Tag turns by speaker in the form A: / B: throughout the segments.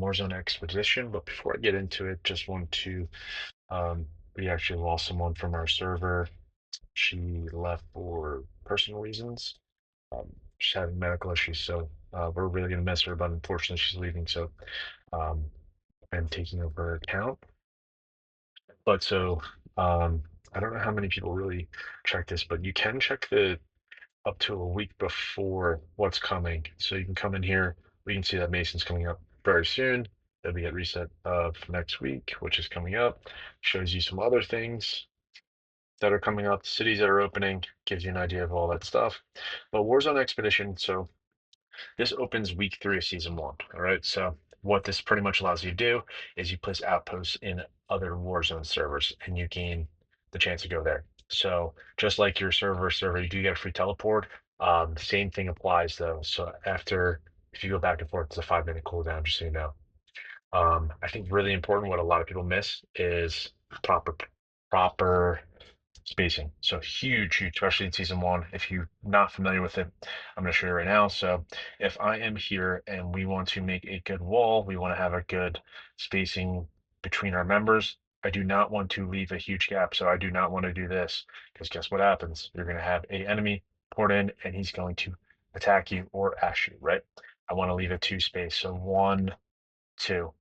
A: Warzone Expedition, but before I get into it, just want to we actually lost someone from our server. She left for personal reasons. She's having medical issues, so we're really gonna miss her, but unfortunately she's leaving, so um, I'm taking over her account. But um, I don't know how many people really check this, but you can check the up to a week before what's coming. So you can come in here. We can see that Mason's coming up very soon. It'll be at reset of next week, which is coming up. Shows you some other things that are coming up, cities that are opening, gives you an idea of all that stuff. But Warzone Expedition, so this opens week 3 of season 1. All right. So what this pretty much allows you to do is you place outposts in other Warzone servers and you gain the chance to go there. So just like your server, you do get a free teleport. Same thing applies though. So after, if you go back and forth, it's a 5-minute cooldown, just so you know. I think really important, what a lot of people miss is proper spacing. So huge, huge, especially in season 1. If you're not familiar with it, I'm going to show you right now. So if I am here and we want to make a good wall, we want to have a good spacing between our members. I do not want to leave a huge gap. So I do not want to do this, because guess what happens? You're going to have a enemy poured in and he's going to attack you or ash you, right? I want to leave a 2 space. So 1, 2,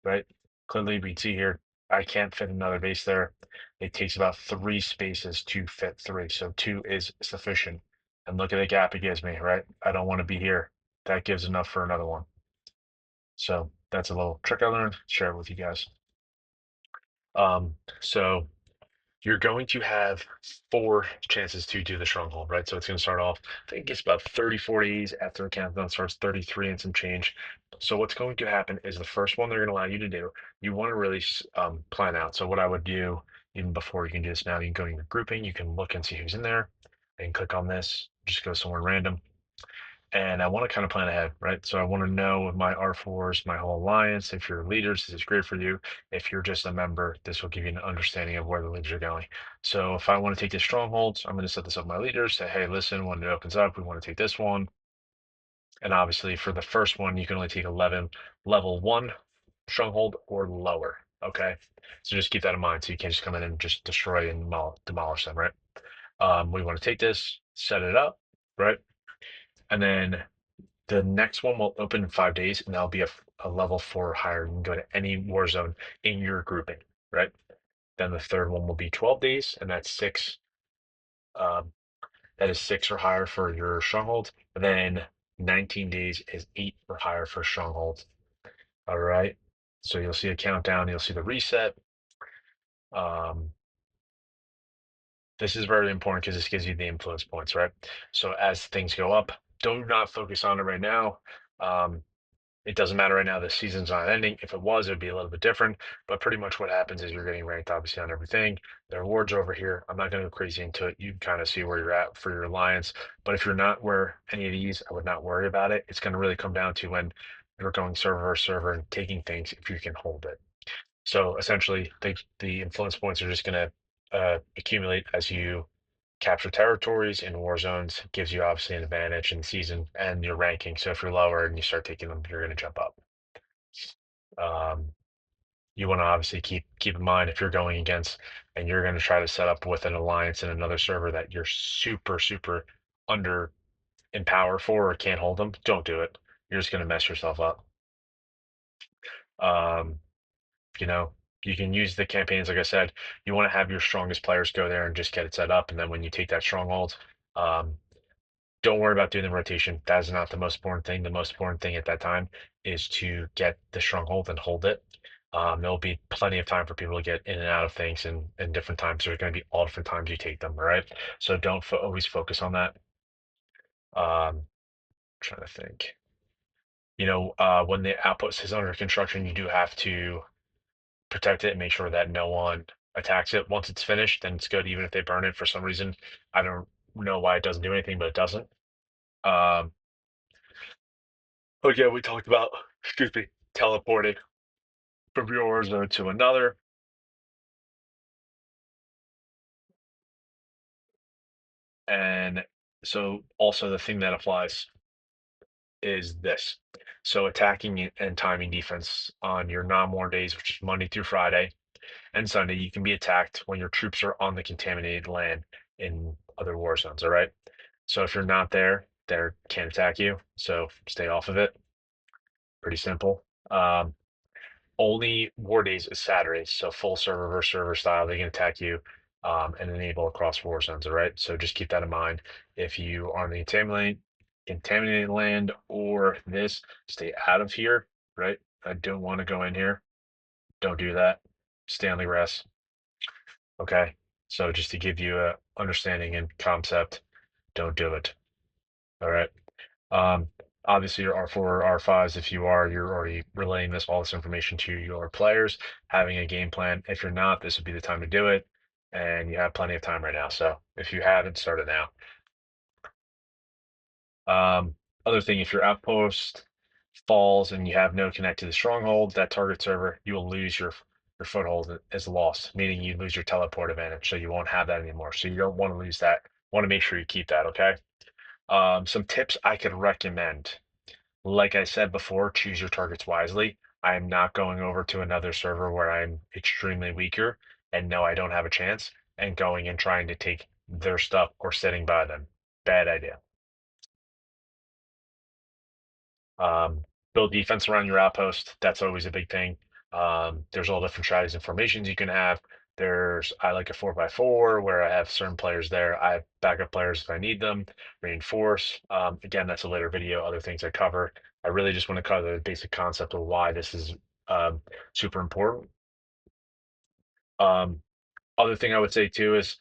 A: right? Clearly, we can see here, I can't fit another base there. It takes about 3 spaces to fit 3, so 2 is sufficient. And look at the gap it gives me, right? I don't want to be here. That gives enough for another one. So that's a little trick I learned, share it with you guys. So you're going to have 4 chances to do the stronghold, right? So it's going to start off, I think it's about 34 days after the countdown starts, 33 and some change. So what's going to happen is the first one they're going to allow you to do, you want to really plan out. So what I would do, even before you can do this now, you can go to your grouping, you can look and see who's in there and click on this, just go somewhere random, and I want to kind of plan ahead, right? So I want to know with my R4s, my whole alliance, if you're leaders, this is great for you. If you're just a member, this will give you an understanding of where the leaders are going. So if I want to take this stronghold, I'm going to set this up with my leaders, say, hey, listen, when it opens up, we want to take this one. And obviously for the first one, you can only take 11 level 1 stronghold or lower. Okay. So just keep that in mind. So you can't just come in and just destroy and demolish them, right? We want to take this, set it up, right? And then the next one will open in 5 days, and that'll be a level 4 higher. You can go to any war zone in your grouping, right? Then the third one will be 12 days, and that's 6. Um, that is 6 or higher for your stronghold. And then 19 days is 8 or higher for stronghold. All right. So you'll see a countdown. You'll see the reset. Um, this is very important because this gives you the influence points, right? So as things go up, do not focus on it right now. Um, It doesn't matter right now. The season's not ending. If it was, it'd be a little bit different. But pretty much what happens is you're getting ranked, obviously, on everything. The rewards are over here. I'm not going to go crazy into it. You kind of see where you're at for your alliance. But if you're not where any of these, I would not worry about it. It's going to really come down to when you're going server to server and taking things, if you can hold it. So essentially, the influence points are just going to accumulate as you capture territories in war zones. Gives you obviously an advantage in season and your ranking. So if you're lower and you start taking them, you're going to jump up. Um, you want to obviously keep in mind, if you're going against and you're going to try to set up with an alliance in another server that you're super under in power for or can't hold them, don't do it. You're just going to mess yourself up. Um, you know, you can use the campaigns, like I said, you want to have your strongest players go there and just get it set up, and then when you take that stronghold, um, don't worry about doing the rotation. That is not the most important thing. The most important thing at that time is to get the stronghold and hold it. There'll be plenty of time for people to get in and out of things, and different times. There's going to be all different times you take them, all right? So don't always focus on that. Trying to think. When the outpost is under construction, you do have to protect it and make sure that no one attacks it. Once it's finished, then it's good, even if they burn it for some reason. I don't know why it doesn't do anything, but it doesn't. Um, Again, we talked about, excuse me, teleporting from your zone to another. And so also the thing that applies is this. So attacking and timing defense on your non-war days, which is Monday through Friday and Sunday, you can be attacked when your troops are on the contaminated land in other war zones. All right. So if you're not there, they can't attack you. So stay off of it. Pretty simple. Only war days is Saturdays. So full server versus server style, they can attack you and enable across war zones. All right. So just keep that in mind. If you are on the contaminated land or this, stay out of here. Right. I don't want to go in here. Don't do that. Stay on the rest. Okay. So just to give you a understanding and concept, don't do it. All right. Um, Obviously your R4, R5s, if you are, you're already relaying all this information to your players, having a game plan. If you're not, this would be the time to do it. And you have plenty of time right now. So if you haven't, start it now. Other thing, if your outpost falls and you have no connect to the stronghold, that target server, you will lose your foothold is lost, meaning you lose your teleport advantage. So you won't have that anymore. So you don't want to lose that. Want to make sure you keep that, okay? Some tips I could recommend. Like I said before, choose your targets wisely. I am not going over to another server where I'm extremely weaker and know I don't have a chance and going and trying to take their stuff or sitting by them. Bad idea. Build defense around your outpost. That's always a big thing. There's all different strategies and formations you can have. I like a 4x4 where I have certain players there. I have backup players if I need them. Reinforce. Again, that's a later video. Other things I cover. I really just want to cover the basic concept of why this is um, super important. Um, Other thing I would say too is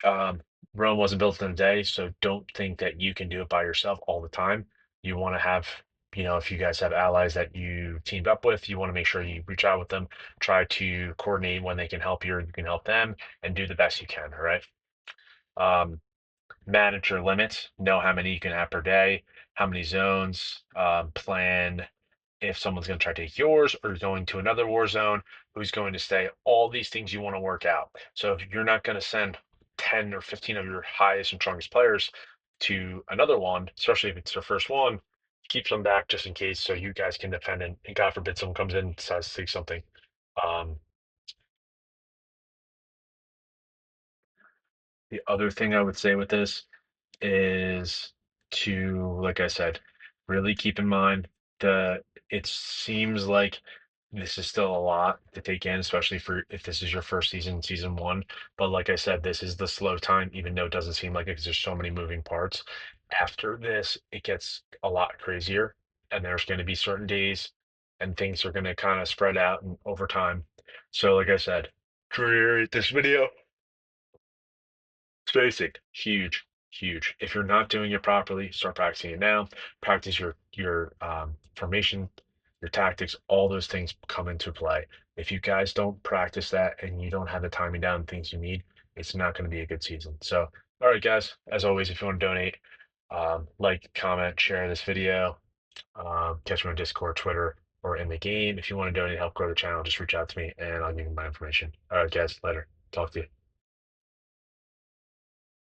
A: um, Rome wasn't built in a day, so don't think that you can do it by yourself all the time. You want to have, if you guys have allies that you teamed up with, you want to make sure you reach out with them, try to coordinate when they can help you or you can help them, and do the best you can. All right. Um, Manage your limits, know how many you can have per day, how many zones, plan if someone's going to try to take yours or going to another war zone, who's going to stay, all these things you want to work out. So if you're not going to send 10 or 15 of your highest and strongest players to another one, especially if it's their first one, keep them back just in case so you guys can defend and God forbid someone comes in and decides to take something. Um, the other thing I would say with this is to, like I said, really keep in mind that it seems like this is still a lot to take in, especially for if this is your first season, season one. But like I said, this is the slow time, even though it doesn't seem like it because there's so many moving parts. After this, it gets a lot crazier, and there's going to be certain days and things are going to kind of spread out and over time. So, like I said, create this video. It's basic, huge, huge. If you're not doing it properly, start practicing it now. Practice your formation, your tactics, all those things come into play. If you guys don't practice that and you don't have the timing down things you need, it's not going to be a good season. So, all right, guys, as always, if you want to donate, like, comment, share this video, catch me on Discord, Twitter, or in the game. If you want to donate, help grow the channel, just reach out to me and I'll give you my information. All right, guys, later. Talk to you.